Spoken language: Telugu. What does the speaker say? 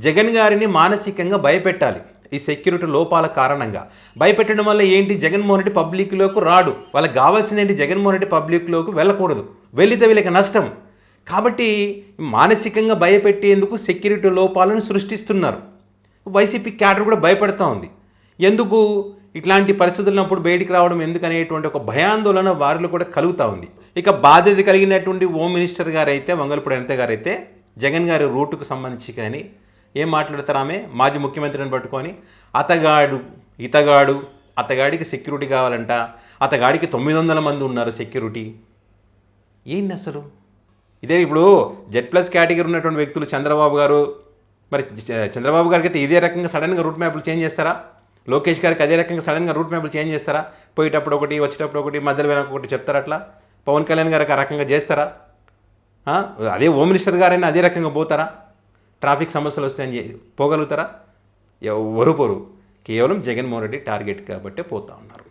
జగన్ గారిని మానసికంగా భయపెట్టాలి ఈ సెక్యూరిటీ లోపాల కారణంగా. భయపెట్టడం వల్ల ఏంటి, జగన్మోహన్ రెడ్డి పబ్లిక్లోకి రాడు. వాళ్ళకి కావాల్సింది ఏంటి, జగన్మోహన్ రెడ్డి పబ్లిక్లోకి వెళ్ళకూడదు, వెళితే వీళ్ళకి నష్టం. కాబట్టి మానసికంగా భయపెట్టేందుకు సెక్యూరిటీ లోపాలను సృష్టిస్తున్నారు. వైసీపీ క్యాడర్ కూడా భయపడుతూ ఉంది. ఎందుకు ఇట్లాంటి పరిస్థితులున్నప్పుడు బయటికి రావడం ఎందుకు అనేటువంటి ఒక భయాందోళన వారిలో కూడా కలుగుతూ ఉంది. ఇక బాధ్యత కలిగినటువంటి హోమ్ మినిస్టర్ గారు అయితే, వంగలపూడి అనిత గారు అయితే, జగన్ గారి రూటుకు సంబంధించి కానీ ఏం మాట్లాడతారు, ఆమె మాజీ ముఖ్యమంత్రిని పట్టుకొని అతగాడు ఇతగాడు, అతగాడికి సెక్యూరిటీ కావాలంట, అతగాడికి 900 మంది ఉన్నారు సెక్యూరిటీ. ఏంటి అసలు ఇదే? ఇప్పుడు Z+ కేటగిరీ ఉన్నటువంటి వ్యక్తులు చంద్రబాబు గారు, మరి చంద్రబాబు గారికి అయితే ఇదే రకంగా సడన్గా రూట్ మ్యాప్లు చేంజ్ చేస్తారా? లోకేష్ గారికి అదే రకంగా సడన్గా రూట్ మ్యాప్లు చేంజ్ చేస్తారా? పోయేటప్పుడు ఒకటి, వచ్చేటప్పుడు ఒకటి, మధ్యలో వెనక ఒకటి చెప్తారా? అట్లా పవన్ కళ్యాణ్ గారికి ఆ రకంగా చేస్తారా? అదే హోమ్ మినిస్టర్ గారైనా అదే రకంగా పోతారా? ట్రాఫిక్ సమస్యలు వస్తాయని పోగలుగుతారా? ఎవరు పోరు. కేవలం జగన్మోహన్ రెడ్డి టార్గెట్ కాబట్టే పోతా ఉన్నారు.